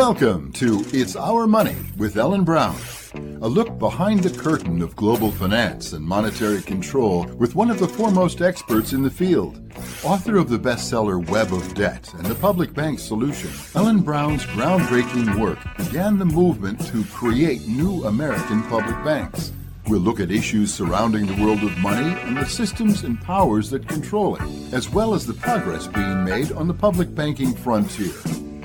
Welcome to It's Our Money with Ellen Brown, a look behind the curtain of global finance and monetary control with one of the foremost experts in the field. Author of the bestseller Web of Debt and the Public Bank Solution, Ellen Brown's groundbreaking work began the movement to create new American public banks. We'll look at issues surrounding the world of money and the systems and powers that control it, as well as the progress being made on the public banking frontier.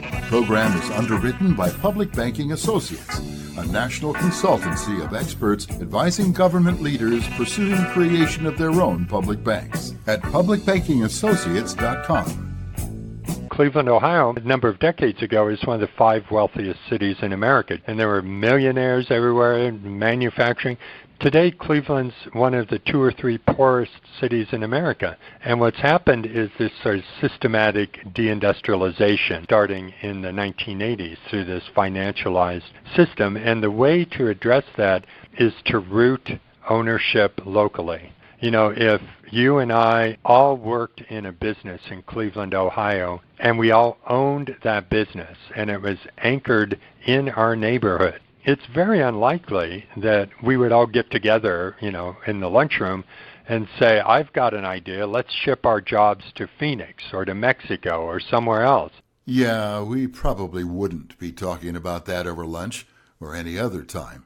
The program is underwritten by Public Banking Associates, a national consultancy of experts advising government leaders pursuing creation of their own public banks at publicbankingassociates.com. Cleveland, Ohio, a number of decades ago, was one of the 5 wealthiest cities in America, and there were millionaires everywhere in manufacturing. Today, Cleveland's one of the 2 or 3 poorest cities in America. And what's happened is this sort of systematic deindustrialization starting in the 1980s through this financialized system. And the way to address that is to root ownership locally. You know, if you and I all worked in a business in Cleveland, Ohio, and we all owned that business, and it was anchored in our neighborhood, it's very unlikely that we would all get together, you know, in the lunchroom and say, I've got an idea, let's ship our jobs to Phoenix or to Mexico or somewhere else. Yeah, we probably wouldn't be talking about that over lunch or any other time.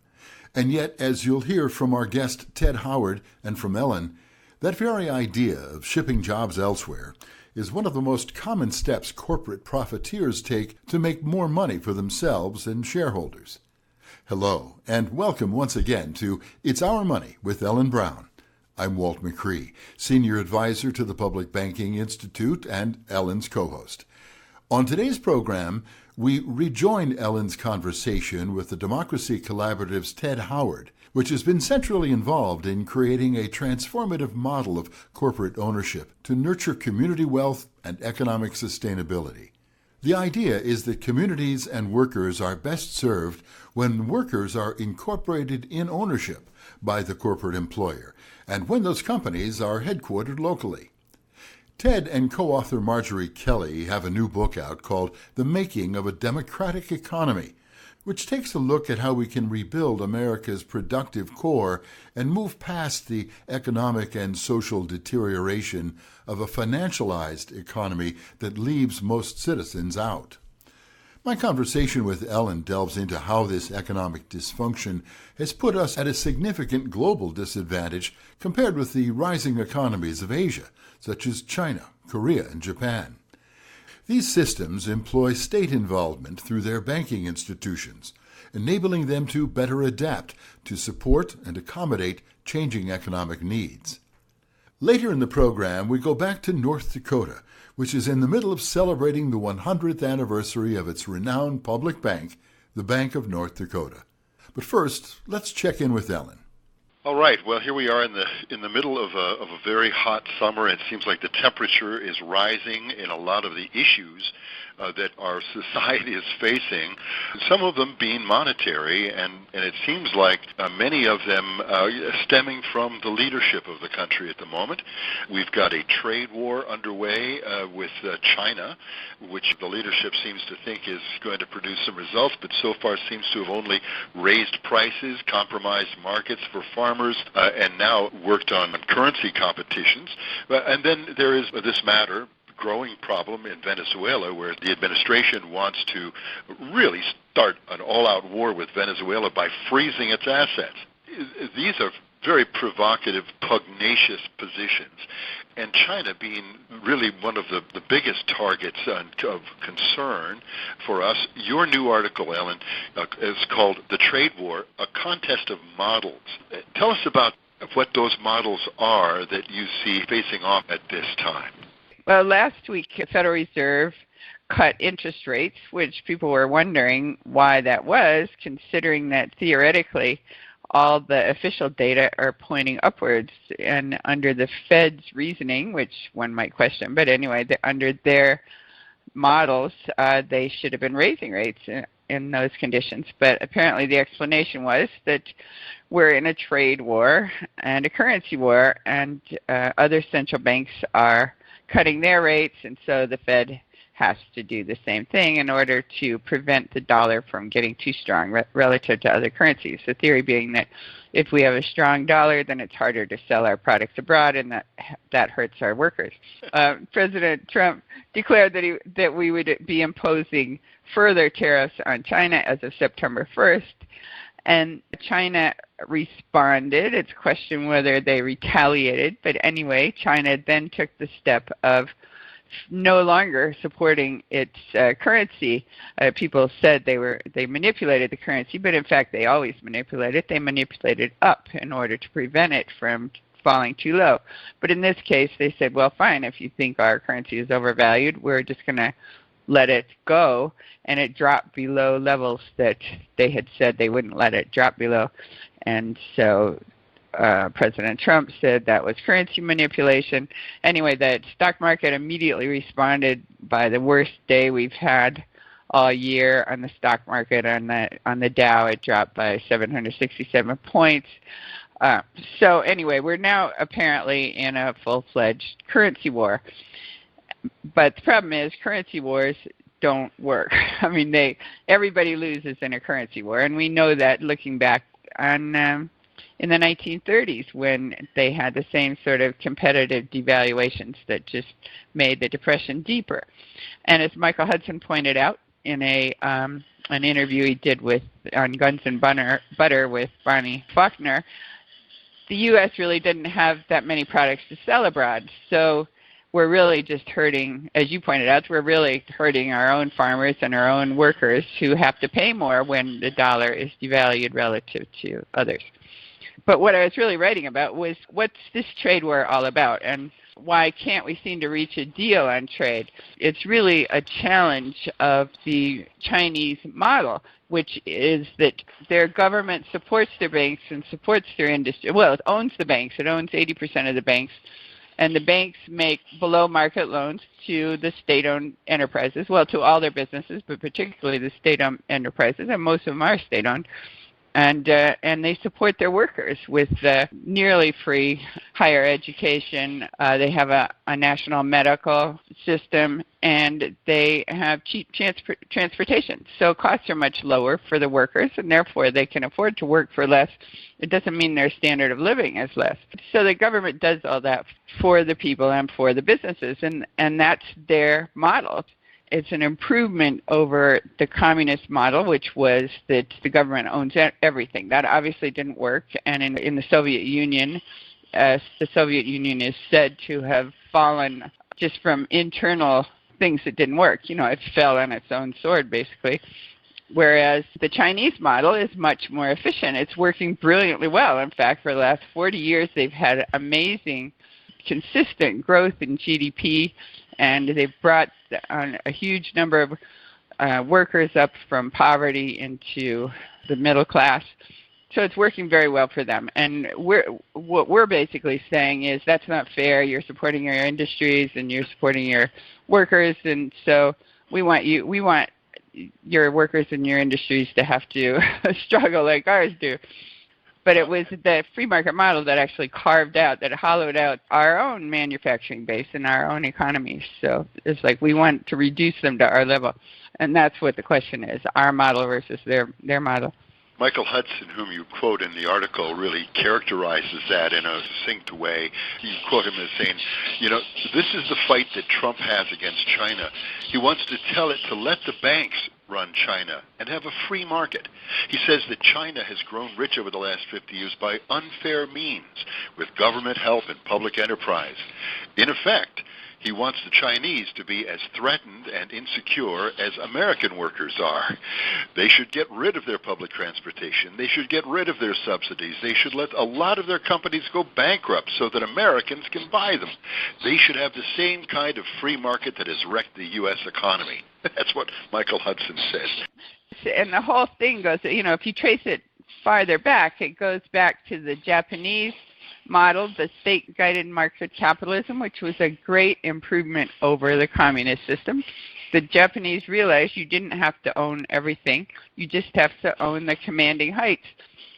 And yet, as you'll hear from our guest Ted Howard and from Ellen, that very idea of shipping jobs elsewhere is one of the most common steps corporate profiteers take to make more money for themselves and shareholders. Hello, and welcome once again to It's Our Money with Ellen Brown. I'm Walt McCree, Senior Advisor to the Public Banking Institute and Ellen's co-host. On today's program, we rejoin Ellen's conversation with the Democracy Collaborative's Ted Howard, which has been centrally involved in creating a transformative model of corporate ownership to nurture community wealth and economic sustainability. The idea is that communities and workers are best served when workers are incorporated in ownership by the corporate employer, and when those companies are headquartered locally. Ted and co-author Marjorie Kelly have a new book out called The Making of a Democratic Economy, which takes a look at how we can rebuild America's productive core and move past the economic and social deterioration of a financialized economy that leaves most citizens out. My conversation with Ellen delves into how this economic dysfunction has put us at a significant global disadvantage compared with the rising economies of Asia, such as China, Korea, and Japan. These systems employ state involvement through their banking institutions, enabling them to better adapt to support and accommodate changing economic needs. Later in the program, we go back to North Dakota, which is in the middle of celebrating the 100th anniversary of its renowned public bank, the Bank of North Dakota. But first, let's check in with Ellen. All right. Well, here we are in the middle of a very hot summer. It seems like the temperature is rising in a lot of the issues that our society is facing, some of them being monetary, and it seems like many of them stemming from the leadership of the country at the moment. We've got a trade war underway with China, which the leadership seems to think is going to produce some results, but so far seems to have only raised prices, compromised markets for farmers, and now worked on currency competitions. And then there is this growing problem in Venezuela, where the administration wants to really start an all-out war with Venezuela by freezing its assets. These are very provocative, pugnacious positions, and China being really one of the biggest targets of concern for us. Your new article, Ellen, is called The Trade War, A Contest of Models. Tell us about what those models are that you see facing off at this time. Well, last week, the Federal Reserve cut interest rates, which people were wondering why that was, considering that theoretically all the official data are pointing upwards. And under the Fed's reasoning, which one might question, but anyway, under their models, they should have been raising rates in those conditions. But apparently the explanation was that we're in a trade war and a currency war, and other central banks are cutting their rates, and so the Fed has to do the same thing in order to prevent the dollar from getting too strong relative to other currencies. The theory being that if we have a strong dollar, then it's harder to sell our products abroad, and that hurts our workers. President Trump declared that we would be imposing further tariffs on China as of September 1st, and China responded. It's a question whether they retaliated, but anyway, China then took the step of no longer supporting its currency. People said they manipulated the currency, but in fact they always manipulate it. They manipulate it up in order to prevent it from falling too low. But in this case, they said, well, fine, if you think our currency is overvalued, we're just going to let it go, and it dropped below levels that they had said they wouldn't let it drop below. And so President Trump said that was currency manipulation. Anyway, the stock market immediately responded by the worst day we've had all year on the stock market. On the Dow, it dropped by 767 points. So anyway, we're now apparently in a full-fledged currency war. But the problem is currency wars don't work. I mean, everybody loses in a currency war, and we know that looking back on in the 1930s when they had the same sort of competitive devaluations that just made the Depression deeper. And as Michael Hudson pointed out in an interview he did on Guns and Butter with Bonnie Faulkner, the U.S. really didn't have that many products to sell abroad. So we're really just hurting, as you pointed out, we're really hurting our own farmers and our own workers who have to pay more when the dollar is devalued relative to others. But what I was really writing about was what's this trade war all about, and why can't we seem to reach a deal on trade? It's really a challenge of the Chinese model, which is that their government supports their banks and supports their industry. Well, it owns the banks. It owns 80% of the banks. And the banks make below-market loans to the state-owned enterprises, well, to all their businesses, but particularly the state-owned enterprises, and most of them are state-owned. And they support their workers with nearly free higher education. They have a national medical system, and they have cheap transportation. So costs are much lower for the workers, and therefore they can afford to work for less. It doesn't mean their standard of living is less. So the government does all that for the people and for the businesses, and that's their model. It's an improvement over the communist model, which was that the government owns everything. That obviously didn't work. And in the Soviet Union, the Soviet Union is said to have fallen just from internal things that didn't work. You know, it fell on its own sword, basically. Whereas the Chinese model is much more efficient. It's working brilliantly well. In fact, for the last 40 years, they've had amazing, consistent growth in GDP, and they've brought a huge number of workers up from poverty into the middle class. So it's working very well for them. And what we're basically saying is that's not fair. You're supporting your industries and you're supporting your workers, and so we want your workers and your industries to have to struggle like ours do. But it was the free market model that actually hollowed out our own manufacturing base and our own economies. So it's like we want to reduce them to our level. And that's what the question is, our model versus their model. Michael Hudson, whom you quote in the article, really characterizes that in a succinct way. You quote him as saying, this is the fight that Trump has against China. He wants to tell it to let the banks run China and have a free market. He says that China has grown rich over the last 50 years by unfair means, with government help and public enterprise. In effect, he wants the Chinese to be as threatened and insecure as American workers are. They should get rid of their public transportation. They should get rid of their subsidies. They should let a lot of their companies go bankrupt so that Americans can buy them. They should have the same kind of free market that has wrecked the U.S. economy. That's what Michael Hudson says. And the whole thing goes, if you trace it farther back, it goes back to the Japanese model, the state-guided market capitalism, which was a great improvement over the communist system. The Japanese realized you didn't have to own everything. You just have to own the commanding heights.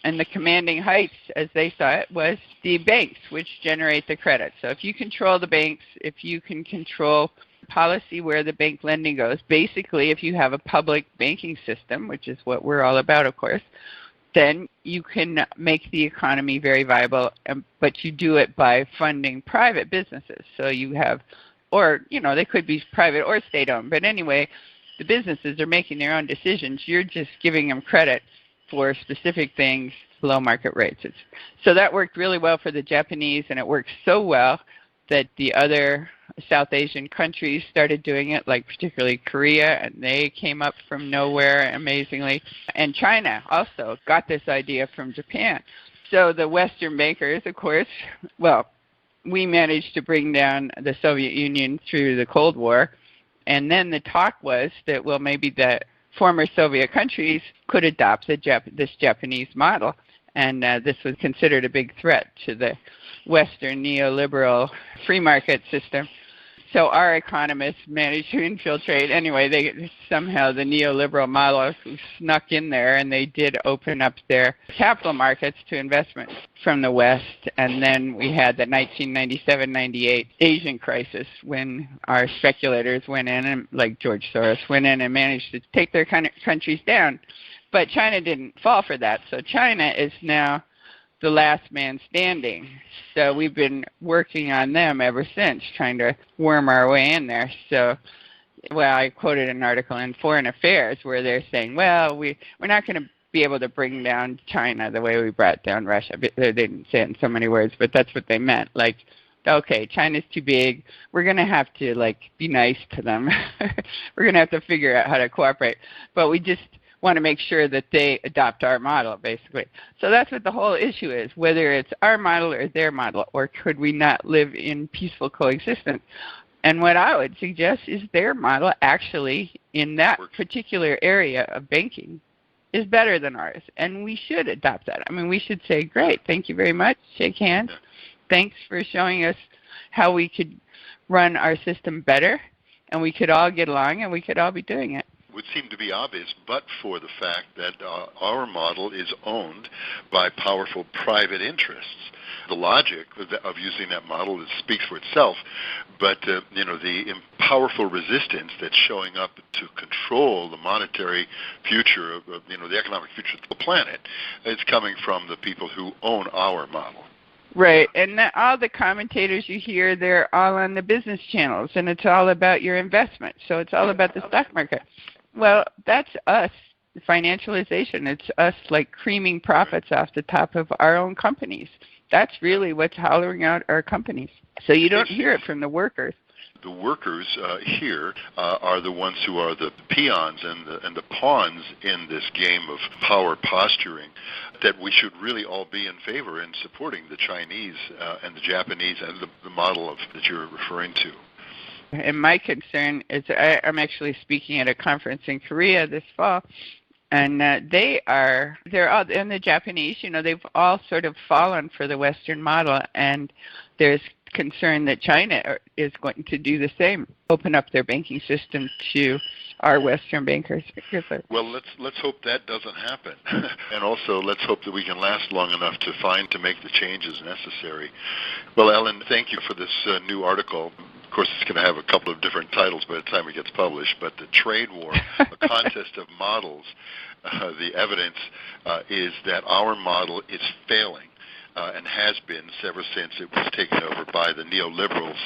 And the commanding heights, as they saw it, was the banks, which generate the credit. So if you control the banks, if you can control policy where the bank lending goes. Basically, if you have a public banking system, which is what we're all about, of course, then you can make the economy very viable, but you do it by funding private businesses. So you have, or, they could be private or state-owned, but anyway, the businesses are making their own decisions. You're just giving them credit for specific things below market rates. So that worked really well for the Japanese, and it worked so well that the other South Asian countries started doing it, like particularly Korea, and they came up from nowhere amazingly. And China also got this idea from Japan. So the Western bankers, of course, we managed to bring down the Soviet Union through the Cold War, and then the talk was that, maybe the former Soviet countries could adopt this Japanese model, and this was considered a big threat to the Western neoliberal free market system. So our economists managed to infiltrate. Anyway, somehow the neoliberal model snuck in there, and they did open up their capital markets to investment from the West. And then we had the 1997-98 Asian crisis, when our speculators went in, and like George Soros went in and managed to take their countries down. But China didn't fall for that. So China is now the last man standing. So we've been working on them ever since, trying to worm our way in there. So, I quoted an article in Foreign Affairs where they're saying, we're not going to be able to bring down China the way we brought down Russia. They didn't say it in so many words, but that's what they meant. Like, okay, China's too big. We're going to have to, be nice to them. We're going to have to figure out how to cooperate. But we just want to make sure that they adopt our model, basically. So that's what the whole issue is, whether it's our model or their model, or could we not live in peaceful coexistence? And what I would suggest is their model actually, in that particular area of banking, is better than ours, and we should adopt that. We should say, great, thank you very much, shake hands, thanks for showing us how we could run our system better, and we could all get along, and we could all be doing it. Would seem to be obvious, but for the fact that our model is owned by powerful private interests. The logic of using that model speaks for itself, but the powerful resistance that's showing up to control the monetary future of the economic future of the planet is coming from the people who own our model. Right, and all the commentators you hear, they're all on the business channels, and it's all about your investment, so it's all about the stock market. Well, that's us, financialization. It's us creaming profits off the top of our own companies. That's really what's hollowing out our companies. So you don't hear it from the workers. The workers here are the ones who are the peons and the pawns in this game of power posturing, that we should really all be in favor in supporting the Chinese and the Japanese and the model that you're referring to. And my concern is I'm actually speaking at a conference in Korea this fall, and they're all, and the Japanese, they've all sort of fallen for the Western model, and there's concern that China is going to do the same, open up their banking system to our Western bankers. Well, let's hope that doesn't happen, and also let's hope that we can last long enough to make the changes necessary. Well, Ellen, thank you for this new article. Of course, it's going to have a couple of different titles by the time it gets published, but The Trade War, a contest of models. The evidence is that our model is failing and has been ever since it was taken over by the neoliberals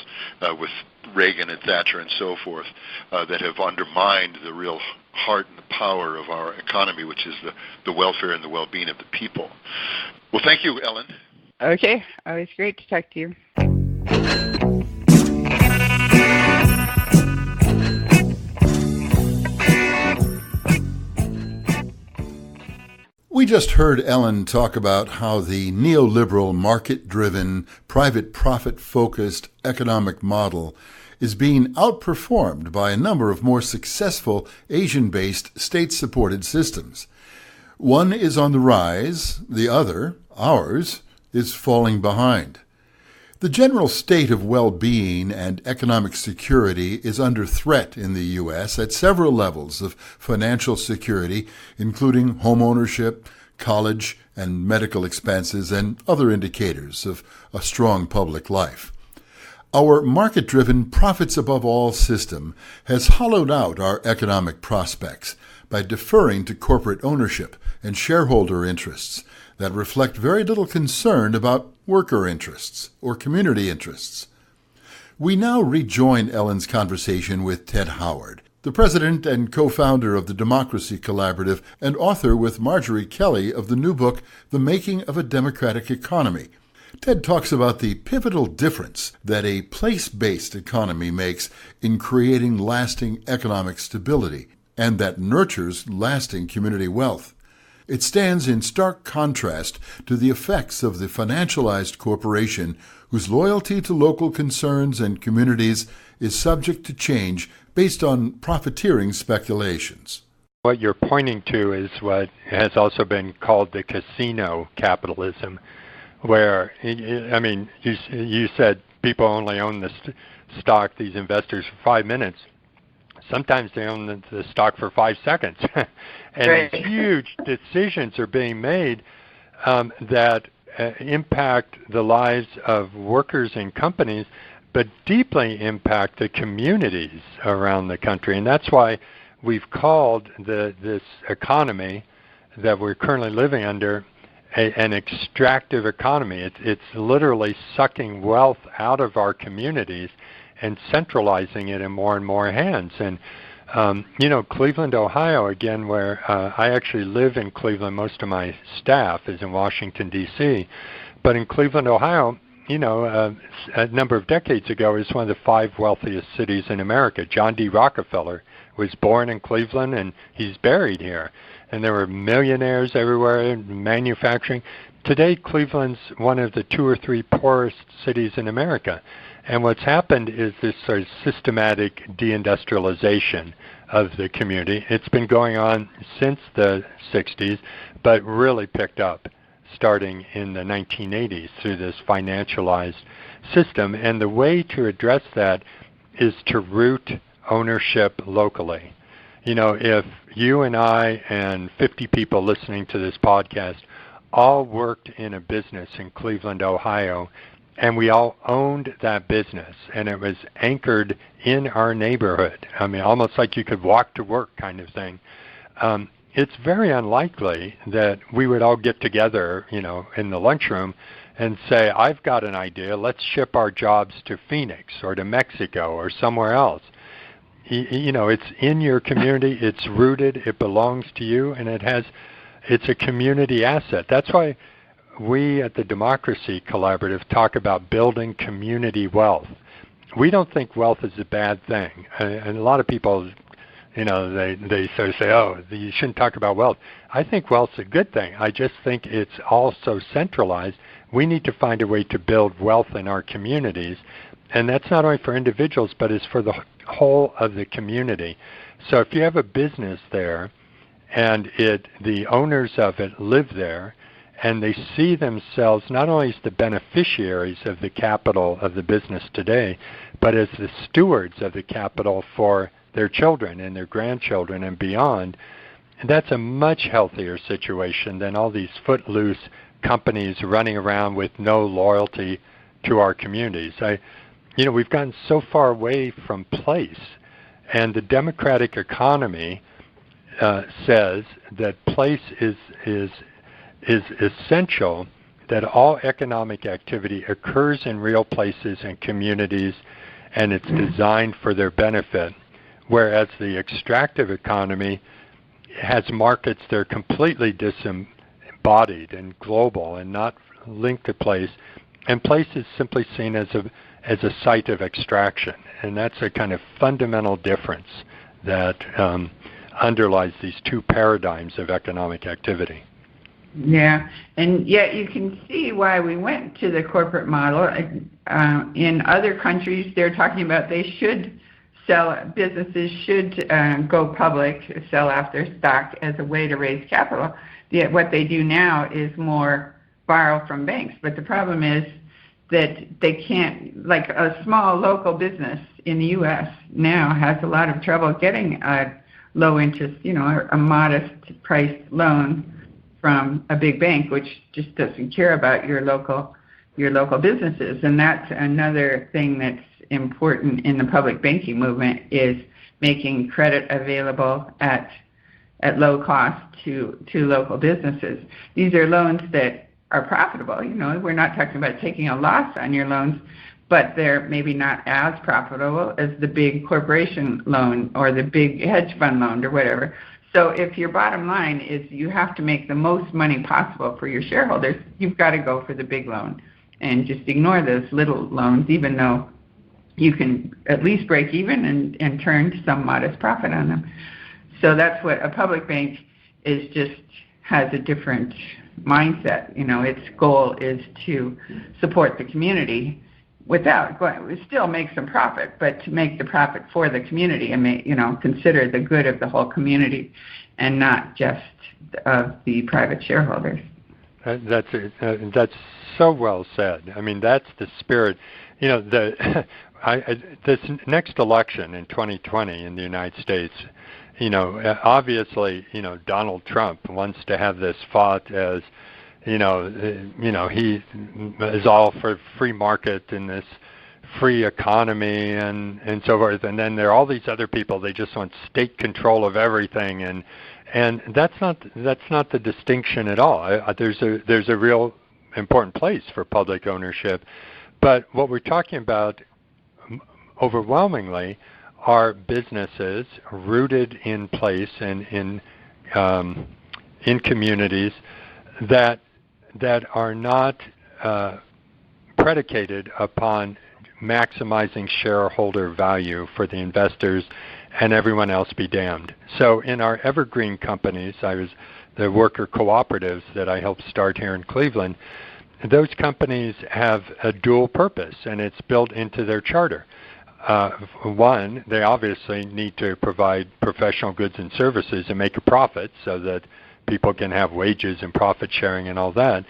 with Reagan and Thatcher and so forth, that have undermined the real heart and the power of our economy, which is the welfare and the well-being of the people. Well, thank you, Ellen. Okay. Always great to talk to you. We just heard Ellen talk about how the neoliberal, market-driven, private profit-focused economic model is being outperformed by a number of more successful Asian-based state-supported systems. One is on the rise, the other, ours, is falling behind. The general state of well-being and economic security is under threat in the U.S. at several levels of financial security, including home ownership, college and medical expenses, and other indicators of a strong public life. Our market-driven, profits-above-all system has hollowed out our economic prospects by deferring to corporate ownership and shareholder interests that reflect very little concern about worker interests or community interests. We now rejoin Ellen's conversation with Ted Howard, the president and co-founder of the Democracy Collaborative and author with Marjorie Kelly of the new book, The Making of a Democratic Economy. Ted talks about the pivotal difference that a place-based economy makes in creating lasting economic stability and that nurtures lasting community wealth. It stands in stark contrast to the effects of the financialized corporation whose loyalty to local concerns and communities is subject to change based on profiteering speculations. What you're pointing to is what has also been called the casino capitalism, where, I mean, you said people only own the stock, these investors, for 5 minutes. Sometimes they own the stock for 5 seconds. And right. These huge decisions are being made that impact the lives of workers and companies, but deeply impact the communities around the country. And that's why we've called this economy that we're currently living under an extractive economy. It's literally sucking wealth out of our communities and centralizing it in more and more hands. And, Cleveland, Ohio, again, where I actually live in Cleveland, most of my staff is in Washington, D.C., but in Cleveland, Ohio, a number of decades ago, it was one of the 5 wealthiest cities in America. John D. Rockefeller was born in Cleveland, and he's buried here. And there were millionaires everywhere in manufacturing. Today, Cleveland's one of the 2 or 3 poorest cities in America. And what's happened is this sort of systematic deindustrialization of the community. It's been going on since the 60s, but really picked up starting in the 1980s through this financialized system. And the way to address that is to root ownership locally. If you and I and 50 people listening to this podcast all worked in a business in Cleveland, Ohio, and we all owned that business, and it was anchored in our neighborhood, I mean, almost like you could walk to work kind of thing, it's very unlikely that we would all get together, in the lunchroom and say, I've got an idea, let's ship our jobs to Phoenix or to Mexico or somewhere else. It's in your community, it's rooted, it belongs to you, and it's a community asset. That's why we at the Democracy Collaborative talk about building community wealth. We don't think wealth is a bad thing. And a lot of people, they sort of say, oh, you shouldn't talk about wealth. I think wealth's a good thing. I just think it's all so centralized. We need to find a way to build wealth in our communities. And that's not only for individuals, but it's for the whole of the community. So if you have a business there and the owners of it live there, and they see themselves not only as the beneficiaries of the capital of the business today, but as the stewards of the capital for their children and their grandchildren and beyond, that's a much healthier situation than all these footloose companies running around with no loyalty to our communities. We've gotten so far away from place, and the democratic economy says that place is essential, that all economic activity occurs in real places and communities, and it's designed for their benefit, whereas the extractive economy has markets that are completely disembodied and global and not linked to place, and place is simply seen as a site of extraction. And that's a kind of fundamental difference that underlies these 2 paradigms of economic activity. Yeah, and yet you can see why we went to the corporate model. In other countries, they're talking about businesses should go public, sell off their stock as a way to raise capital. Yet what they do now is more borrow from banks. But the problem is that they can't, like a small local business in the U.S. now has a lot of trouble getting a low interest, a modest priced loan from a big bank, which just doesn't care about your local your local businesses. And that's another thing that's important in the public banking movement, is making credit available at low cost to local businesses. These are loans that are profitable. We're not talking about taking a loss on your loans, but they're maybe not as profitable as the big corporation loan or the big hedge fund loan or whatever. So if your bottom line is you have to make the most money possible for your shareholders, you've got to go for the big loan and just ignore those little loans, even though you can at least break even and turn some modest profit on them. So that's what a public bank is, just has a different mindset. Its goal is to support the community without still make some profit, but to make the profit for the community and consider the good of the whole community and not just of the private shareholders. That's so well said. I mean, that's the spirit. This next election in 2020 in the United States, obviously, Donald Trump wants to have this fought as, he is all for free market and this free economy and so forth. And then there are all these other people, they just want state control of everything. And that's not the distinction at all. There's a real important place for public ownership. But what we're talking about overwhelmingly are businesses rooted in place and in communities that are not predicated upon maximizing shareholder value for the investors and everyone else be damned. So in our Evergreen Companies, the worker cooperatives that I helped start here in Cleveland, those companies have a dual purpose, and it's built into their charter. One, they obviously need to provide professional goods and services and make a profit so that people can have wages and profit sharing and all that.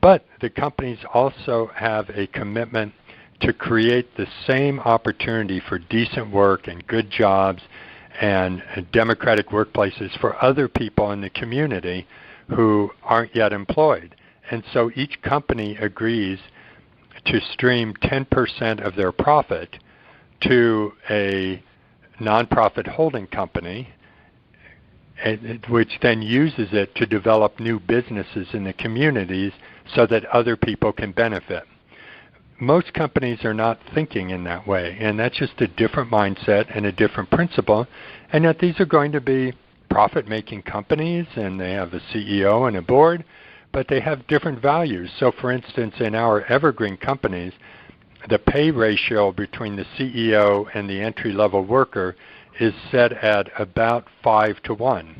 But the companies also have a commitment to create the same opportunity for decent work and good jobs and democratic workplaces for other people in the community who aren't yet employed. And so each company agrees to stream 10% of their profit to a nonprofit holding company, which then uses it to develop new businesses in the communities so that other people can benefit. Most companies are not thinking in that way, and that's just a different mindset and a different principle, and yet these are going to be profit-making companies, and they have a CEO and a board, but they have different values. So for instance, in our Evergreen Companies, the pay ratio between the CEO and the entry-level worker is set at about 5-to-1.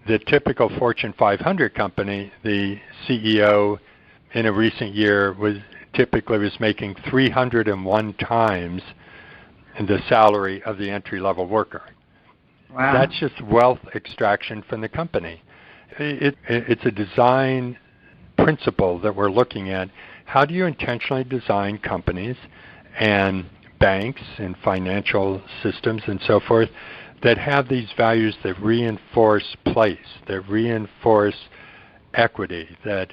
The typical Fortune 500 company, the CEO in a recent year was making 301 times the salary of the entry-level worker. Wow. That's just wealth extraction from the company. It's a design principle that we're looking at. How do you intentionally design companies and banks and financial systems and so forth that have these values that reinforce place, that reinforce equity, that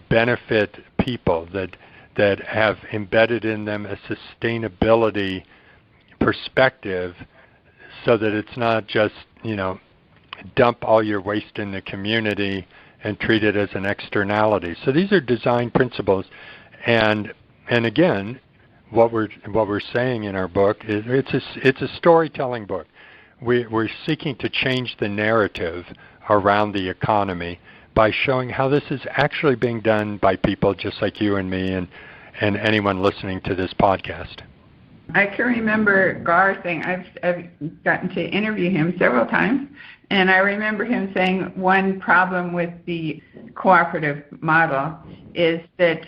benefit people, that have embedded in them a sustainability perspective, so that it's not just dump all your waste in the community and treat it as an externality. So these are design principles, and again, what we're saying in our book is it's a storytelling book. We're seeking to change the narrative around the economy by showing how this is actually being done by people just like you and me and anyone listening to this podcast. I can remember Gar saying, I've gotten to interview him several times, and I remember him saying one problem with the cooperative model is that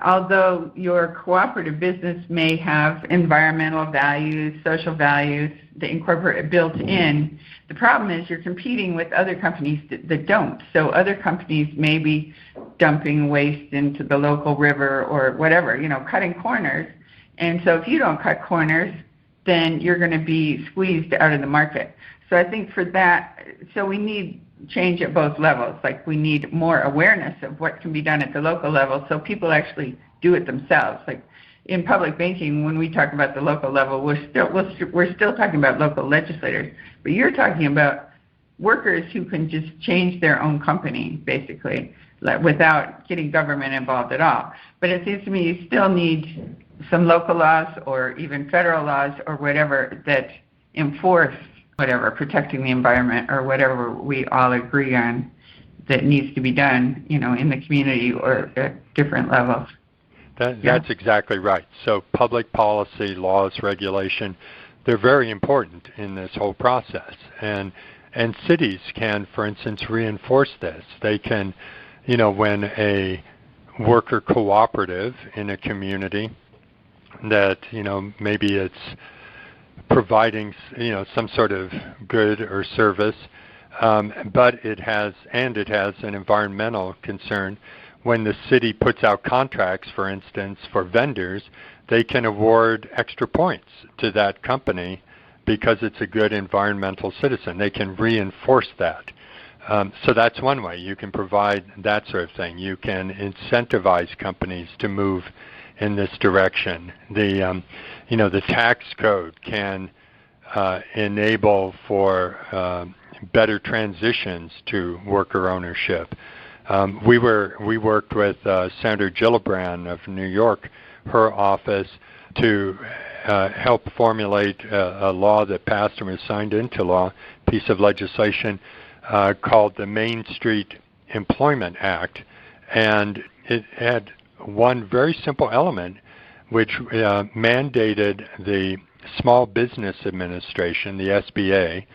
although your cooperative business may have environmental values, social values, the incorporate built in, the problem is you're competing with other companies that don't. So other companies may be dumping waste into the local river or whatever, cutting corners. And so if you don't cut corners, then you're going to be squeezed out of the market. So I think for that, so we need change at both levels. Like, we need more awareness of what can be done at the local level so people actually do it themselves. Like, in public banking, when we talk about the local level, we're still talking about local legislators, but you're talking about workers who can just change their own company, basically, without getting government involved at all. But it seems to me you still need some local laws or even federal laws or whatever that enforce whatever, protecting the environment or whatever we all agree on that needs to be done, in the community or at different levels. That's exactly right. So public policy, laws, regulation, they're very important in this whole process. And cities can, for instance, reinforce this. They can, when a worker cooperative in a community that, maybe it's providing, some sort of good or service, but it has an environmental concern. When the city puts out contracts, for instance, for vendors, they can award extra points to that company because it's a good environmental citizen. They can reinforce that. So that's one way. You can provide that sort of thing. You can incentivize companies to move in this direction. The tax code can enable for better transitions to worker ownership. We worked with Senator Gillibrand of New York, her office, to help formulate a law that passed and was signed into law, piece of legislation called the Main Street Employment Act. And it had one very simple element which mandated the Small Business Administration, the SBA,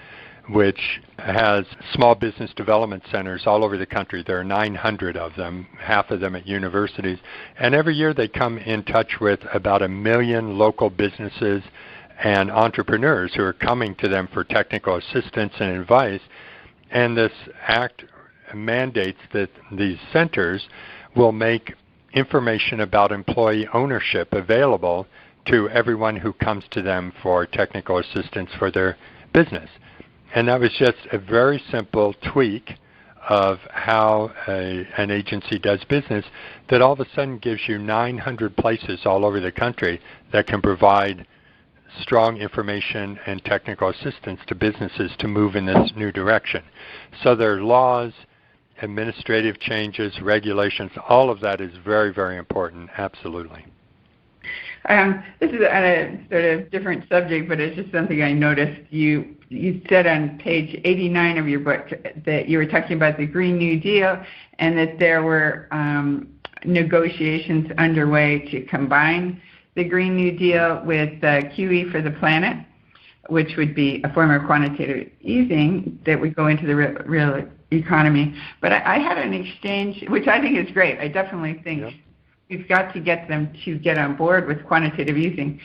which has small business development centers all over the country. There are 900 of them, half of them at universities. And every year they come in touch with about 1 million local businesses and entrepreneurs who are coming to them for technical assistance and advice. And this act mandates that these centers will make information about employee ownership available to everyone who comes to them for technical assistance for their business. And that was just a very simple tweak of how an agency does business that all of a sudden gives you 900 places all over the country that can provide strong information and technical assistance to businesses to move in this new direction. So there are laws, administrative changes, regulations, all of that is very, very important, absolutely. This is a sort of different subject, but it's just something I noticed. You said on page 89 of your book that you were talking about the Green New Deal and that there were negotiations underway to combine the Green New Deal with QE for the planet, which would be a form of quantitative easing that would go into the real economy. But I had an exchange, which I think is great. I definitely think we've got to get them to get on board with quantitative easing.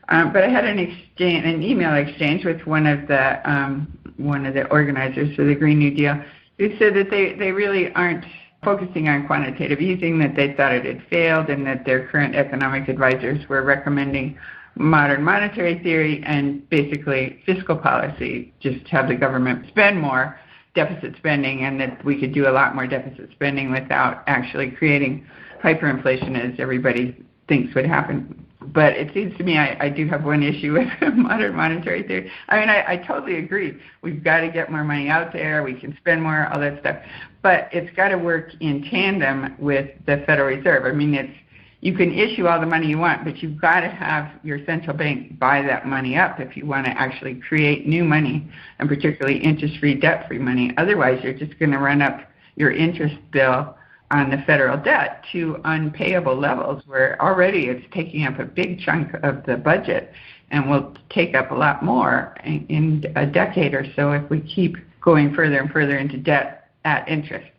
But I had an email exchange with one of the organizers for the Green New Deal, who said that they really aren't focusing on quantitative easing, that they thought it had failed, and that their current economic advisors were recommending modern monetary theory and basically fiscal policy, just have the government spend more, deficit spending, and that we could do a lot more deficit spending without actually creating hyperinflation as everybody thinks would happen. But it seems to me I do have one issue with modern monetary theory. I mean, I totally agree. We've got to get more money out there. We can spend more, all that stuff. But it's got to work in tandem with the Federal Reserve. I mean, you can issue all the money you want, but you've got to have your central bank buy that money up if you want to actually create new money, and particularly interest-free, debt-free money. Otherwise, you're just going to run up your interest bill on the federal debt to unpayable levels, where already it's taking up a big chunk of the budget and will take up a lot more in a decade or so if we keep going further and further into debt at interest.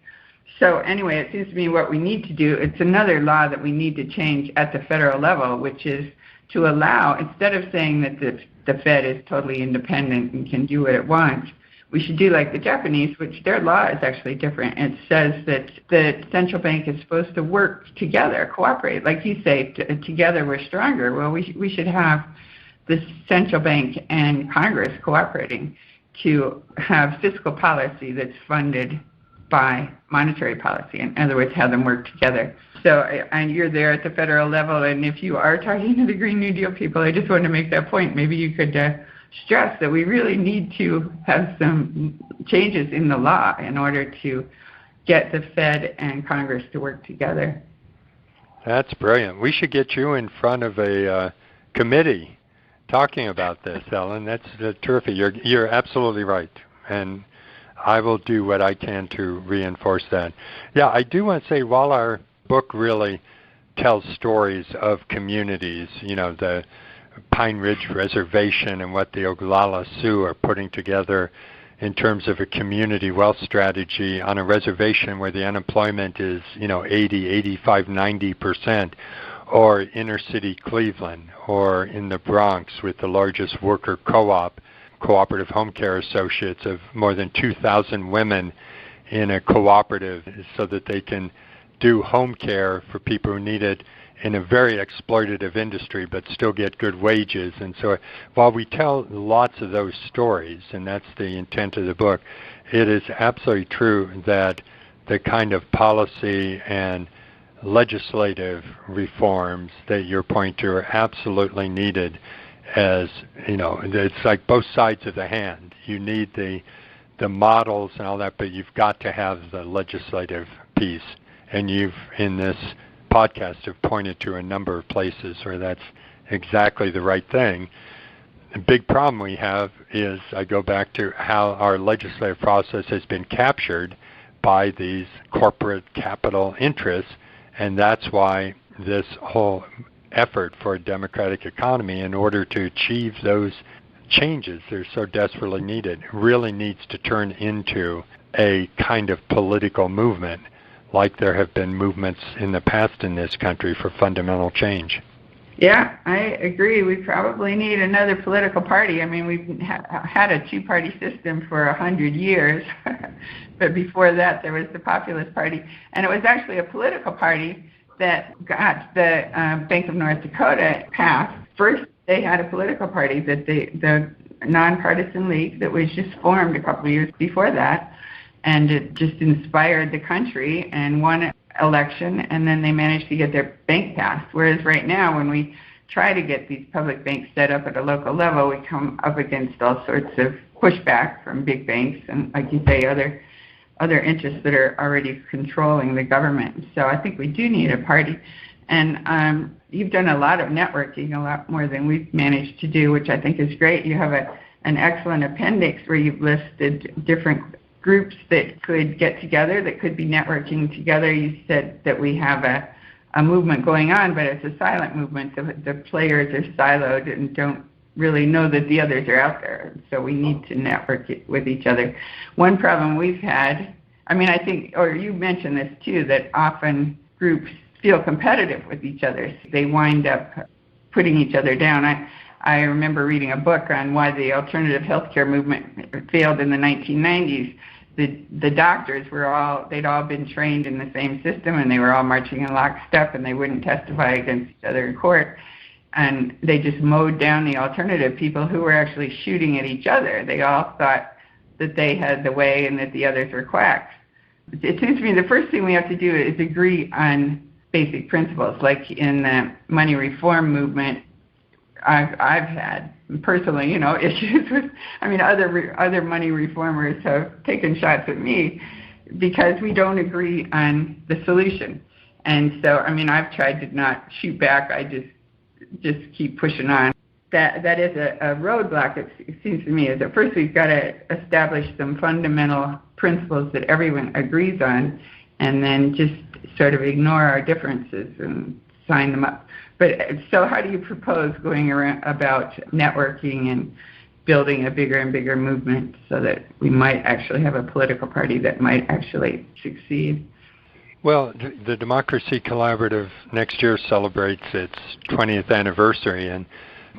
So anyway, it seems to me what we need to do, it's another law that we need to change at the federal level, which is to allow, instead of saying that the Fed is totally independent and can do what it wants, we should do like the Japanese, which their law is actually different. It says that the central bank is supposed to work together, cooperate. Like you say, together we're stronger. Well, we should have the central bank and Congress cooperating. to have fiscal policy that's funded by monetary policy. In other words, have them work together. So, and you're there at the federal level, and if you are talking to the Green New Deal people, I just wanted to make that point. Maybe you could stress that we really need to have some changes in the law in order to get the Fed and Congress to work together. That's brilliant. We should get you in front of a committee talking about this, Ellen. That's terrific. You're absolutely right, and I will do what I can to reinforce that. Yeah, I do want to say, while our book really tells stories of communities, the Pine Ridge Reservation and what the Oglala Sioux are putting together in terms of a community wealth strategy on a reservation where the unemployment is, 80, 85, 90%, or inner city Cleveland, or in the Bronx with the largest worker cooperative home care associates of more than 2,000 women in a cooperative so that they can do home care for people who need it in a very exploitative industry but still get good wages. And so while we tell lots of those stories, and that's the intent of the book, it is absolutely true that the kind of policy and legislative reforms that you're pointing to are absolutely needed. As it's like both sides of the hand. You need the models and all that, but you've got to have the legislative piece. And you've, in this podcast, have pointed to a number of places where that's exactly the right thing. The big problem we have is, I go back to how our legislative process has been captured by these corporate capital interests, and that's why this whole effort for a democratic economy, in order to achieve those changes that are so desperately needed, really needs to turn into a kind of political movement, like there have been movements in the past in this country for fundamental change. Yeah, I agree. We probably need another political party. I mean, we've had a two-party system for 100 years, but before that there was the Populist Party, and it was actually a political party that got the Bank of North Dakota passed. First, they had a political party, that the nonpartisan league that was just formed a couple of years before that, and it just inspired the country and won an election, and then they managed to get their bank passed. Whereas right now, when we try to get these public banks set up at a local level, we come up against all sorts of pushback from big banks and, like you say, other interests that are already controlling the government. So I think we do need a party. And you've done a lot of networking, a lot more than we've managed to do, which I think is great. You have an excellent appendix where you've listed different groups that could get together, that could be networking together. You said that we have a movement going on, but it's a silent movement. The players are siloed and don't really know that the others are out there. So we need to network with each other. One problem we've had, I think, or you mentioned this too, that often groups feel competitive with each other. They wind up putting each other down. I remember reading a book on why the alternative healthcare movement failed in the 1990s. The doctors they'd all been trained in the same system, and they were all marching in lockstep, and they wouldn't testify against each other in court. And they just mowed down the alternative people who were actually shooting at each other. They all thought that they had the way and that the others were quacks. It seems to me the first thing we have to do is agree on basic principles. Like in the money reform movement, I've had personally, issues with. Other money reformers have taken shots at me because we don't agree on the solution. And so, I've tried to not shoot back. I just keep pushing on. That is a roadblock. It seems to me is that first we've got to establish some fundamental principles that everyone agrees on, and then just sort of ignore our differences and sign them up. But so how do you propose going around about networking and building a bigger and bigger movement so that we might actually have a political party that might actually succeed? Well, the Democracy Collaborative next year celebrates its 20th anniversary, and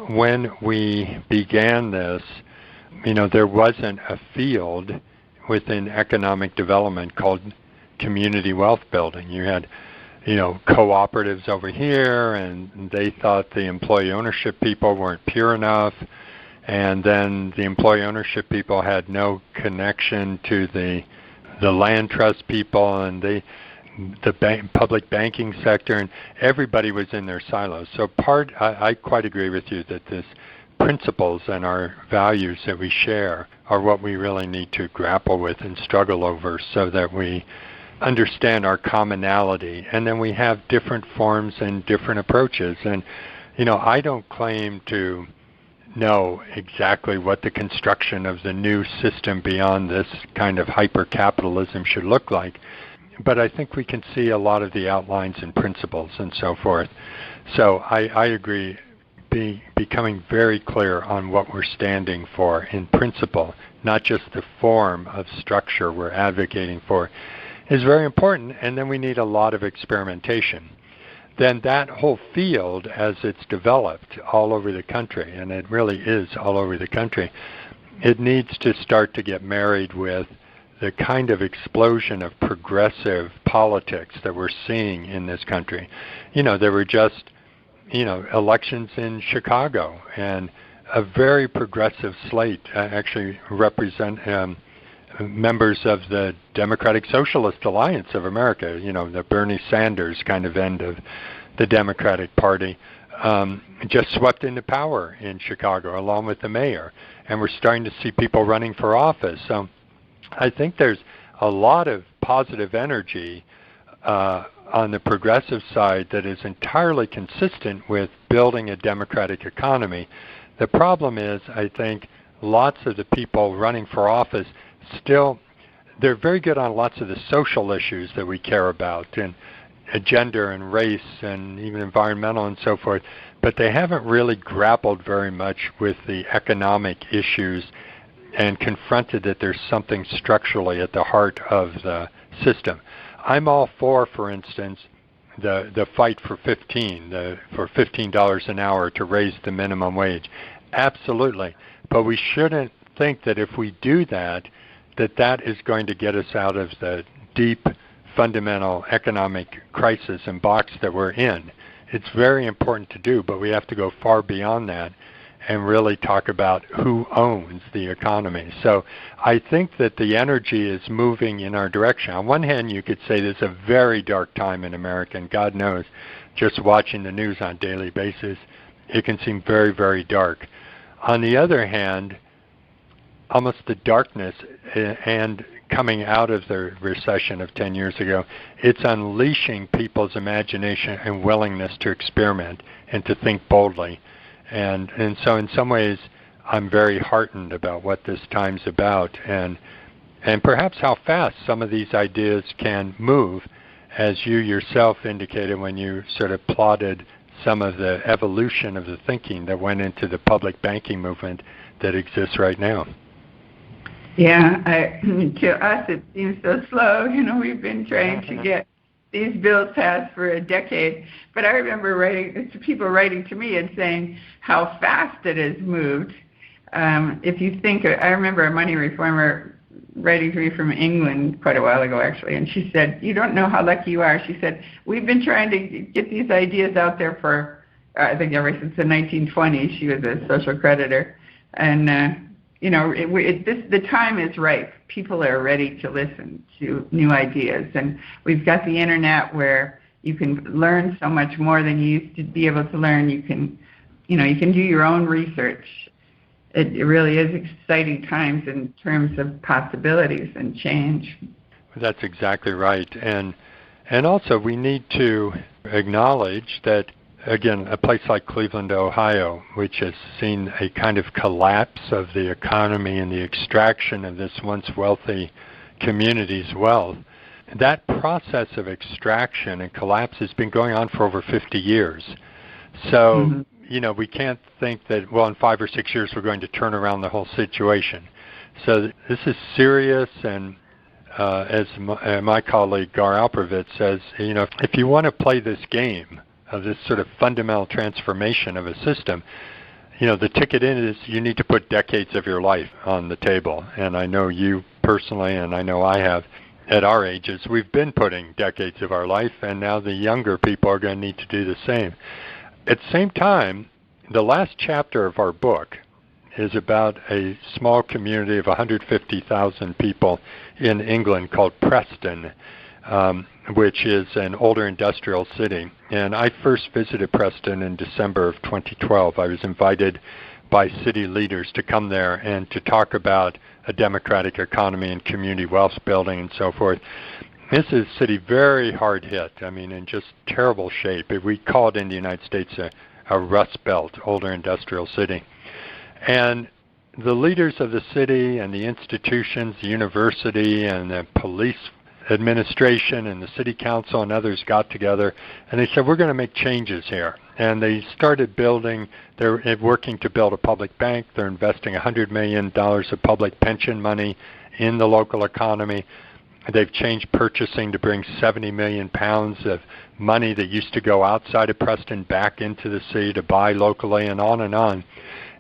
when we began this, there wasn't a field within economic development called community wealth building. You had cooperatives over here, and they thought the employee ownership people weren't pure enough, and then the employee ownership people had no connection to the land trust people and the public banking sector, and everybody was in their silos. So I quite agree with you that this principles and our values that we share are what we really need to grapple with and struggle over, so that we understand our commonality, and then we have different forms and different approaches. And I don't claim to know exactly what the construction of the new system beyond this kind of hyper-capitalism should look like, but I think we can see a lot of the outlines and principles and so forth. So I agree, becoming very clear on what we're standing for in principle, not just the form of structure we're advocating for, is very important, and then we need a lot of experimentation. Then that whole field, as it's developed all over the country, and it really is all over the country, it needs to start to get married with the kind of explosion of progressive politics that we're seeing in this country. There were just, elections in Chicago, and a very progressive slate actually represent members of the Democratic Socialist Alliance of America, the Bernie Sanders kind of end of the Democratic Party, just swept into power in Chicago along with the mayor. And we're starting to see people running for office. So I think there's a lot of positive energy on the progressive side that is entirely consistent with building a democratic economy. The problem is, I think, lots of the people running for office they're very good on lots of the social issues that we care about, and gender and race and even environmental and so forth, but they haven't really grappled very much with the economic issues and confronted that there's something structurally at the heart of the system. I'm all for instance, the fight for $15 an hour to raise the minimum wage. Absolutely. But we shouldn't think that if we do that is going to get us out of the deep fundamental economic crisis and box that we're in. It's very important to do, but we have to go far beyond that and really talk about who owns the economy. So I think that the energy is moving in our direction. On one hand, you could say this is a very dark time in America, and God knows, just watching the news on a daily basis, it can seem very, very dark. On the other hand, almost the darkness and coming out of the recession of 10 years ago, it's unleashing people's imagination and willingness to experiment and to think boldly. And so in some ways, I'm very heartened about what this time's about, and perhaps how fast some of these ideas can move, as you yourself indicated when you sort of plotted some of the evolution of the thinking that went into the public banking movement that exists right now. Yeah, to us it seems so slow. We've been trying to get these bills passed for a decade. But I remember people writing to me and saying how fast it has moved. If you think, I remember a money reformer writing to me from England quite a while ago, actually, and she said, "You don't know how lucky you are." She said, "We've been trying to get these ideas out there for, I think, ever since the 1920s. She was a social creditor. And, the time is ripe. People are ready to listen to new ideas. And we've got the internet where you can learn so much more than you used to be able to learn. You can do your own research. It really is exciting times in terms of possibilities and change." That's exactly right. And also we need to acknowledge that, again, a place like Cleveland, Ohio, which has seen a kind of collapse of the economy and the extraction of this once wealthy community's wealth, that process of extraction and collapse has been going on for over 50 years. So, we can't think that, in 5 or 6 years we're going to turn around the whole situation. So this is serious, and as my colleague Gar Alperovitz says, if you want to play this game of this sort of fundamental transformation of a system, the ticket in is you need to put decades of your life on the table. And I know you personally, and I know I have, at our ages, we've been putting decades of our life, and now the younger people are going to need to do the same. At the same time, the last chapter of our book is about a small community of 150,000 people in England called Preston, which is an older industrial city. And I first visited Preston in December of 2012. I was invited by city leaders to come there and to talk about a democratic economy and community wealth building and so forth. This is a city very hard hit, in just terrible shape. We call it in the United States a Rust Belt, older industrial city. And the leaders of the city and the institutions, the university and the police administration and the city council and others got together and they said, we're going to make changes here. And they started they're working to build a public bank. They're investing $100 million of public pension money in the local economy. They've changed purchasing to bring 70 million pounds of money that used to go outside of Preston back into the city to buy locally and on and on.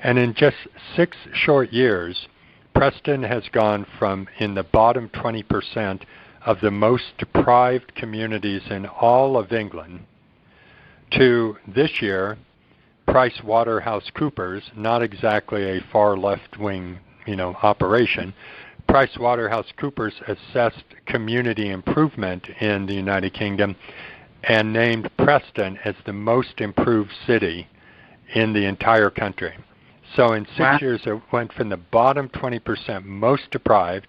And in just 6 short years, Preston has gone from in the bottom 20% of the most deprived communities in all of England to this year, PricewaterhouseCoopers, not exactly a far left-wing, operation, PricewaterhouseCoopers assessed community improvement in the United Kingdom and named Preston as the most improved city in the entire country. So in 6 years, it went from the bottom 20% most deprived.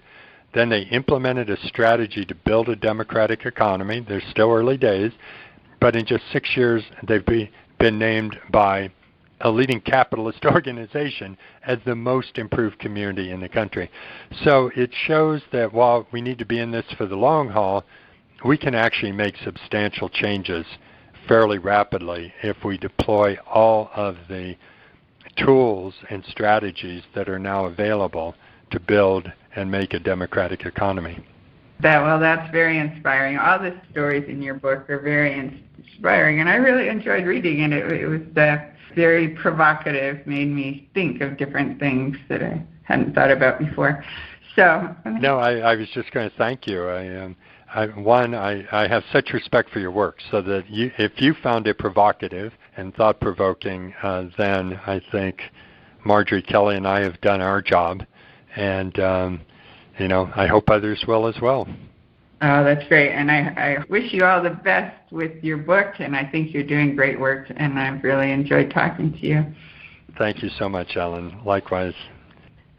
Then they implemented a strategy to build a democratic economy. They're still early days, but in just 6 years, they've been named by a leading capitalist organization as the most improved community in the country. So it shows that while we need to be in this for the long haul, we can actually make substantial changes fairly rapidly if we deploy all of the tools and strategies that are now available to build and make a democratic economy. That's very inspiring. All the stories in your book are very inspiring, and I really enjoyed reading it. It was very provocative, made me think of different things that I hadn't thought about before. So no, I was just going to thank you. I have such respect for your work, so that if you found it provocative and thought-provoking, then I think Marjorie Kelly and I have done our job. And, I hope others will as well. Oh, that's great. And I wish you all the best with your book, and I think you're doing great work, and I've really enjoyed talking to you. Thank you so much, Ellen. Likewise.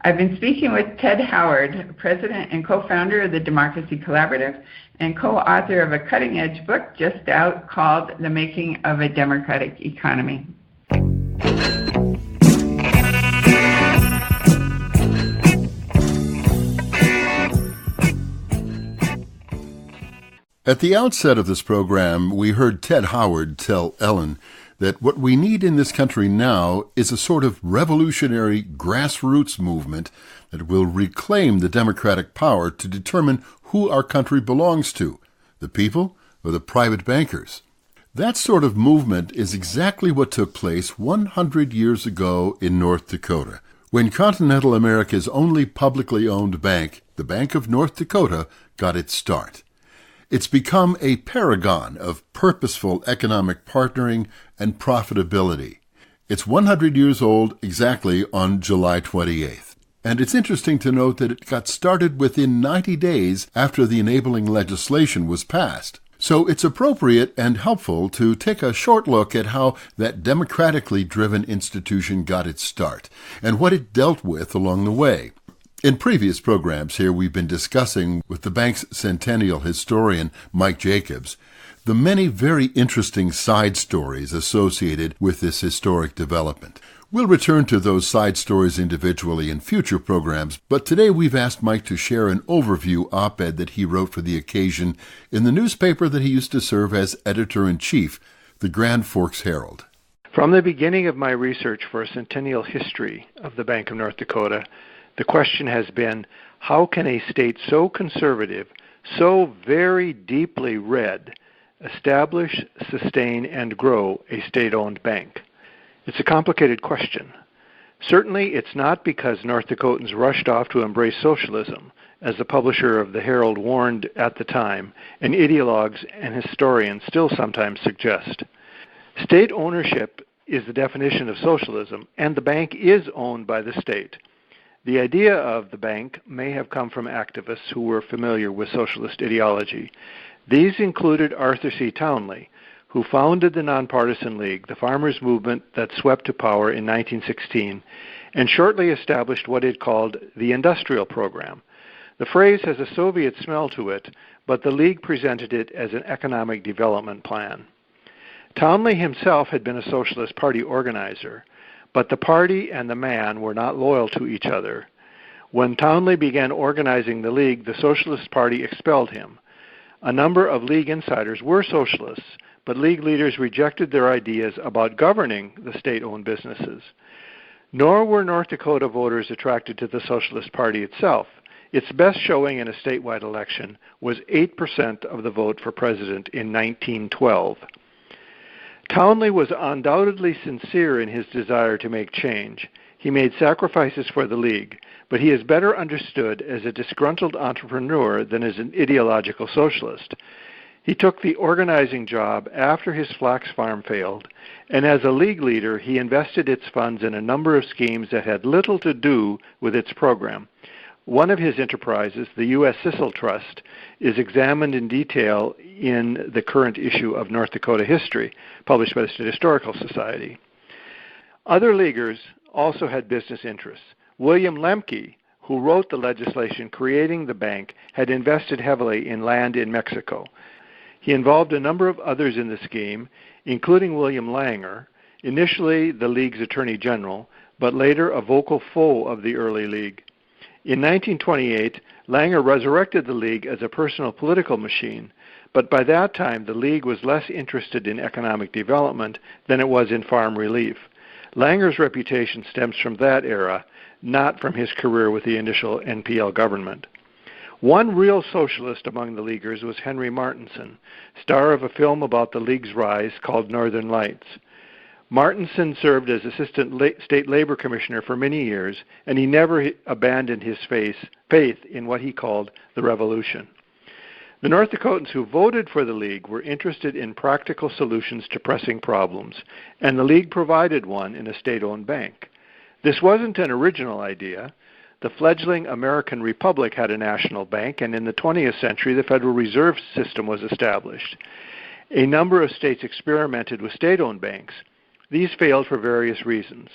I've been speaking with Ted Howard, president and co-founder of the Democracy Collaborative and co-author of a cutting-edge book just out called The Making of a Democratic Economy. At the outset of this program, we heard Ted Howard tell Ellen that what we need in this country now is a sort of revolutionary grassroots movement that will reclaim the democratic power to determine who our country belongs to, the people or the private bankers. That sort of movement is exactly what took place 100 years ago in North Dakota, when continental America's only publicly owned bank, the Bank of North Dakota, got its start. It's become a paragon of purposeful economic partnering and profitability. It's 100 years old exactly on July 28th. And it's interesting to note that it got started within 90 days after the enabling legislation was passed. So it's appropriate and helpful to take a short look at how that democratically driven institution got its start and what it dealt with along the way. In previous programs here, we've been discussing with the bank's centennial historian, Mike Jacobs, the many very interesting side stories associated with this historic development. We'll return to those side stories individually in future programs, but today we've asked Mike to share an overview op-ed that he wrote for the occasion in the newspaper that he used to serve as editor-in-chief, the Grand Forks Herald. From the beginning of my research for a centennial history of the Bank of North Dakota, the question has been, how can a state so conservative, so very deeply red, establish, sustain, and grow a state-owned bank? It's a complicated question. Certainly, it's not because North Dakotans rushed off to embrace socialism, as the publisher of the Herald warned at the time, and ideologues and historians still sometimes suggest. State ownership is the definition of socialism, and the bank is owned by the state. The idea of the bank may have come from activists who were familiar with socialist ideology. These included Arthur C. Townley, who founded the Nonpartisan League, the farmers' movement that swept to power in 1916, and shortly established what it called the Industrial Program. The phrase has a Soviet smell to it, but the League presented it as an economic development plan. Townley himself had been a Socialist Party organizer, but the party and the man were not loyal to each other. When Townley began organizing the League, the Socialist Party expelled him. A number of League insiders were socialists, but League leaders rejected their ideas about governing the state-owned businesses. Nor were North Dakota voters attracted to the Socialist Party itself. Its best showing in a statewide election was 8% of the vote for president in 1912. Townley was undoubtedly sincere in his desire to make change. He made sacrifices for the League, but he is better understood as a disgruntled entrepreneur than as an ideological socialist. He took the organizing job after his flax farm failed, and as a League leader, he invested its funds in a number of schemes that had little to do with its program. One of his enterprises, the U.S. Sissel Trust, is examined in detail in the current issue of North Dakota History, published by the State Historical Society. Other Leaguers also had business interests. William Lemke, who wrote the legislation creating the bank, had invested heavily in land in Mexico. He involved a number of others in the scheme, including William Langer, initially the League's Attorney General, but later a vocal foe of the early League. In 1928, Langer resurrected the League as a personal political machine, but by that time the League was less interested in economic development than it was in farm relief. Langer's reputation stems from that era, not from his career with the initial NPL government. One real socialist among the Leaguers was Henry Martinson, star of a film about the League's rise called Northern Lights. Martinson served as Assistant State Labor Commissioner for many years, and he never abandoned his faith in what he called the revolution. The North Dakotans who voted for the League were interested in practical solutions to pressing problems, and the League provided one in a state-owned bank. This wasn't an original idea. The fledgling American Republic had a national bank, and in the 20th century, the Federal Reserve System was established. A number of states experimented with state-owned banks. These failed for various reasons.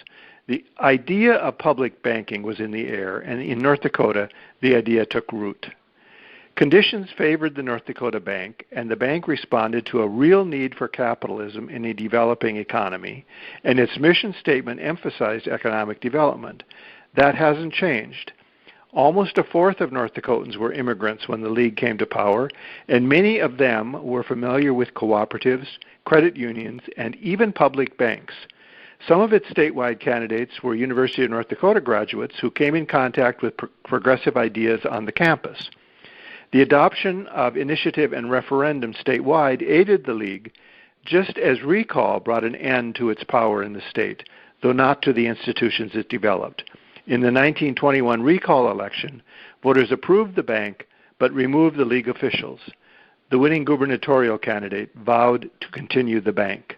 The idea of public banking was in the air, and in North Dakota, the idea took root. Conditions favored the North Dakota Bank, and the bank responded to a real need for capitalism in a developing economy, and its mission statement emphasized economic development. That hasn't changed. Almost a fourth of North Dakotans were immigrants when the League came to power, and many of them were familiar with cooperatives, credit unions, and even public banks. Some of its statewide candidates were University of North Dakota graduates who came in contact with progressive ideas on the campus. The adoption of initiative and referendum statewide aided the League, just as recall brought an end to its power in the state, though not to the institutions it developed. In the 1921 recall election, voters approved the bank but removed the League officials. The winning gubernatorial candidate vowed to continue the bank.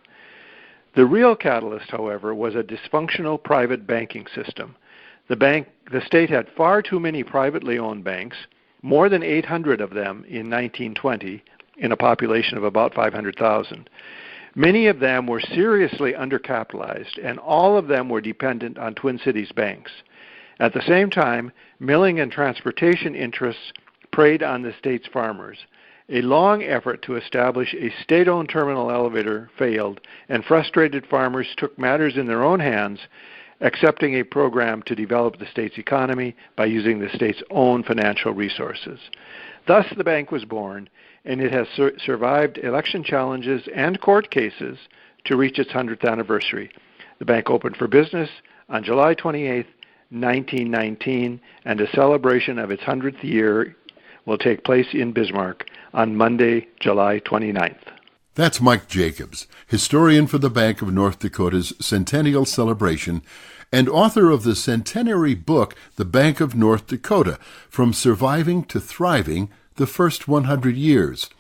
The real catalyst, however, was a dysfunctional private banking system. The state had far too many privately owned banks, more than 800 of them in 1920, in a population of about 500,000. Many of them were seriously undercapitalized, and all of them were dependent on Twin Cities banks. At the same time, milling and transportation interests preyed on the state's farmers. A long effort to establish a state-owned terminal elevator failed, and frustrated farmers took matters in their own hands, accepting a program to develop the state's economy by using the state's own financial resources. Thus, the bank was born, and it has survived election challenges and court cases to reach its 100th anniversary. The bank opened for business on July 28, 1919, and a celebration of its 100th year will take place in Bismarck on Monday, July 29th. That's Mike Jacobs, historian for the Bank of North Dakota's centennial celebration and author of the centenary book, The Bank of North Dakota, From Surviving to Thriving, The First 100 Years.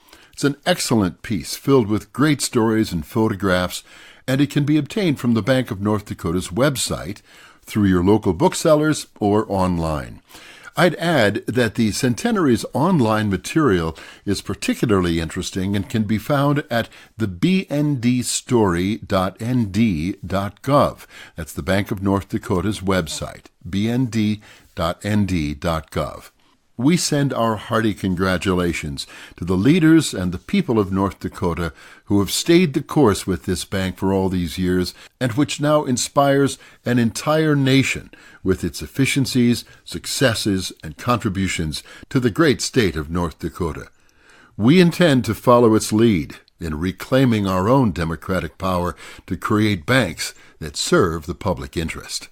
It's an excellent piece filled with great stories and photographs, and it can be obtained from the Bank of North Dakota's website, through your local booksellers, or online. I'd add that the Centenary's online material is particularly interesting and can be found at the bndstory.nd.gov. That's the Bank of North Dakota's website, bnd.nd.gov. We send our hearty congratulations to the leaders and the people of North Dakota who have stayed the course with this bank for all these years, and which now inspires an entire nation with its efficiencies, successes, and contributions to the great state of North Dakota. We intend to follow its lead in reclaiming our own democratic power to create banks that serve the public interest.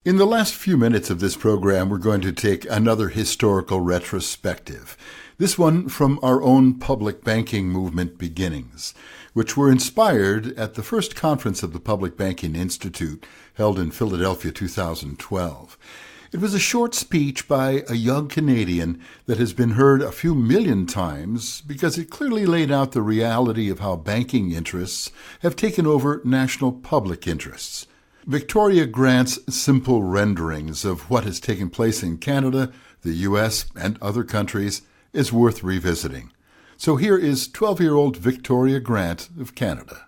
In the last few minutes of this program, we're going to take another historical retrospective, this one from our own public banking movement beginnings, which were inspired at the first conference of the Public Banking Institute held in Philadelphia 2012. It was a short speech by a young Canadian that has been heard a few million times because it clearly laid out the reality of how banking interests have taken over national public interests. Victoria Grant's simple renderings of what has taken place in Canada, the U.S., and other countries is worth revisiting. So here is 12-year-old Victoria Grant of Canada.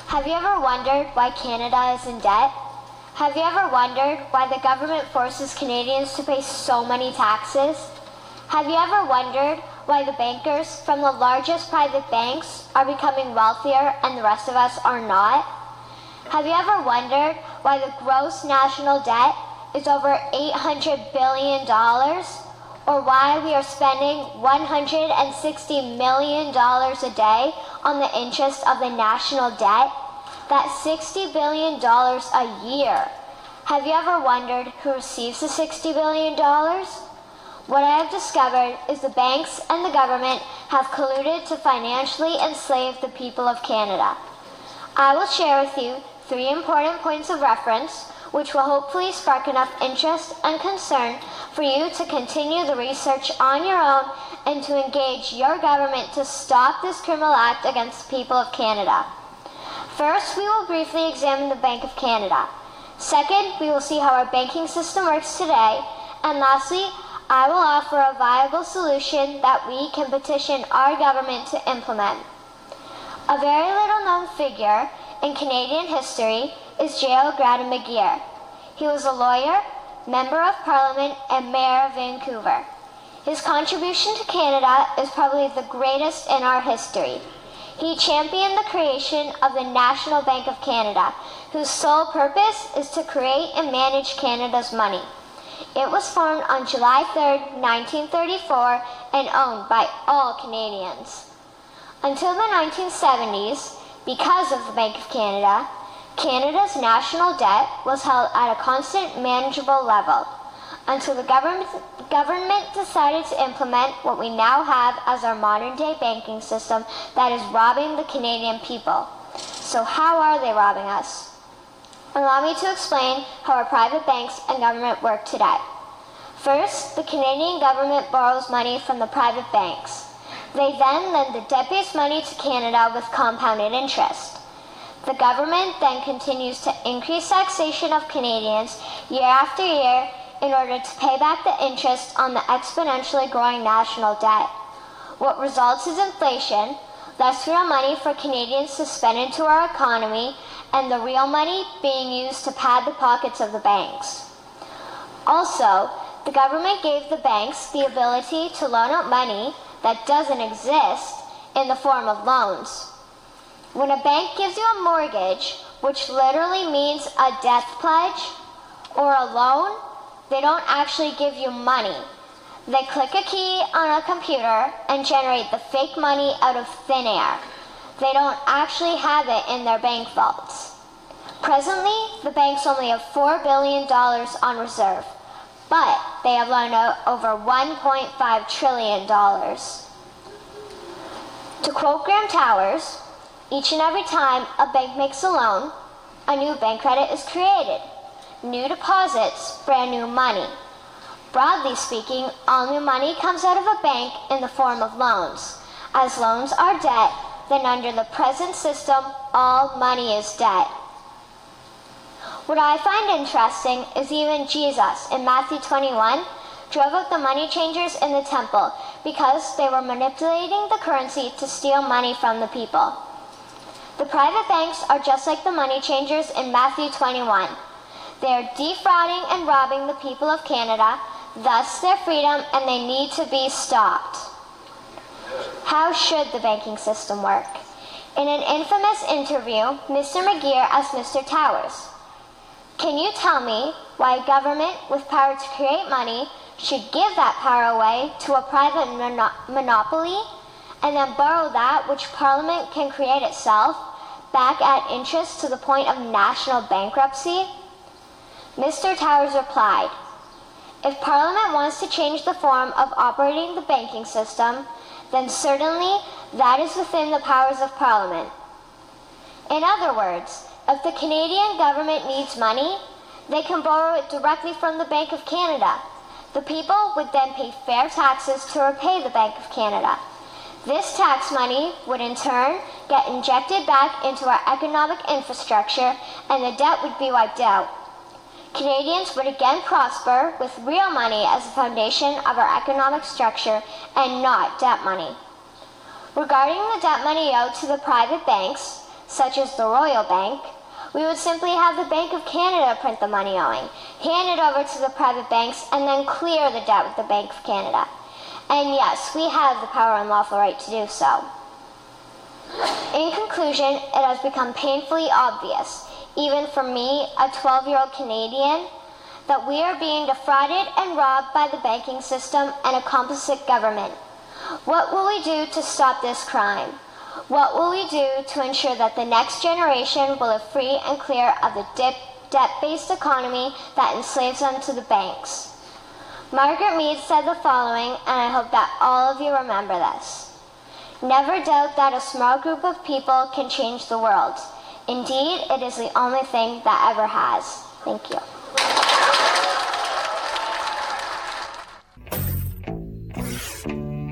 Have you ever wondered why Canada is in debt? Have you ever wondered why the government forces Canadians to pay so many taxes? Have you ever wondered why the bankers from the largest private banks are becoming wealthier and the rest of us are not? Have you ever wondered why the gross national debt is over $800 billion? Or why we are spending $160 million a day on the interest of the national debt? That's $60 billion a year. Have you ever wondered who receives the $60 billion? What I have discovered is the banks and the government have colluded to financially enslave the people of Canada. I will share with you 3 important points of reference, which will hopefully spark enough interest and concern for you to continue the research on your own and to engage your government to stop this criminal act against the people of Canada. First, we will briefly examine the Bank of Canada. Second, we will see how our banking system works today. And lastly, I will offer a viable solution that we can petition our government to implement. A very little known figure in Canadian history is J.L. Grattan McGeer. He was a lawyer, member of Parliament, and Mayor of Vancouver. His contribution to Canada is probably the greatest in our history. He championed the creation of the National Bank of Canada, whose sole purpose is to create and manage Canada's money. It was formed on July 3, 1934, and owned by all Canadians. Until the 1970s, because of the Bank of Canada, Canada's national debt was held at a constant, manageable level, until the government decided to implement what we now have as our modern-day banking system that is robbing the Canadian people. So how are they robbing us? Allow me to explain how our private banks and government work today. First, the Canadian government borrows money from the private banks. They then lend the debt-based money to Canada with compounded interest. The government then continues to increase taxation of Canadians year after year in order to pay back the interest on the exponentially growing national debt. What results is inflation, less real money for Canadians to spend into our economy, and the real money being used to pad the pockets of the banks. Also, the government gave the banks the ability to loan out money that doesn't exist in the form of loans. When a bank gives you a mortgage, which literally means a death pledge, or a loan, they don't actually give you money. They click a key on a computer and generate the fake money out of thin air. They don't actually have it in their bank vaults. Presently, the banks only have $4 billion on reserve, but they have loaned out over $1.5 trillion. To quote Graham Towers, Each and every time a bank makes a loan, a new bank credit is created. New deposits, brand new money. Broadly speaking, all new money comes out of a bank in the form of loans. As loans are debt, then under the present system, all money is debt. What I find interesting is even Jesus, in Matthew 21, drove out the money changers in the temple because they were manipulating the currency to steal money from the people. The private banks are just like the money changers in Matthew 21. They are defrauding and robbing the people of Canada, thus their freedom, and they need to be stopped. How should the banking system work? In an infamous interview, Mr. McGeer asked Mr. Towers, "Can you tell me why a government with power to create money should give that power away to a private monopoly and then borrow that which Parliament can create itself back at interest to the point of national bankruptcy?" Mr. Towers replied, "If Parliament wants to change the form of operating the banking system, then certainly that is within the powers of Parliament." In other words, if the Canadian government needs money, they can borrow it directly from the Bank of Canada. The people would then pay fair taxes to repay the Bank of Canada. This tax money would in turn get injected back into our economic infrastructure and the debt would be wiped out. Canadians would again prosper with real money as the foundation of our economic structure and not debt money. Regarding the debt money owed to the private banks, such as the Royal Bank, we would simply have the Bank of Canada print the money owing, hand it over to the private banks, and then clear the debt with the Bank of Canada. And yes, we have the power and lawful right to do so. In conclusion, it has become painfully obvious, even for me, a 12-year-old Canadian, that we are being defrauded and robbed by the banking system and a complicit government. What will we do to stop this crime? What will we do to ensure that the next generation will live free and clear of the debt-based economy that enslaves them to the banks? Margaret Mead said the following, and I hope that all of you remember this. "Never doubt that a small group of people can change the world. Indeed, it is the only thing that ever has." Thank you.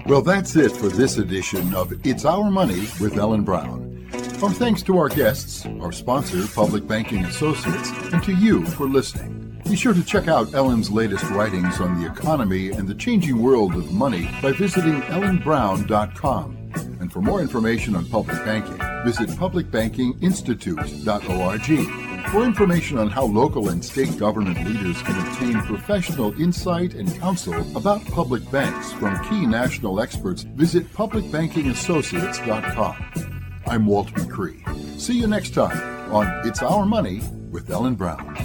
Well, that's it for this edition of It's Our Money with Ellen Brown. Our thanks to our guests, our sponsor, Public Banking Associates, and to you for listening. Be sure to check out Ellen's latest writings on the economy and the changing world of money by visiting ellenbrown.com. And for more information on public banking, visit publicbankinginstitute.org. For information on how local and state government leaders can obtain professional insight and counsel about public banks from key national experts, visit publicbankingassociates.com. I'm Walt McCree. See you next time on It's Our Money with Ellen Brown.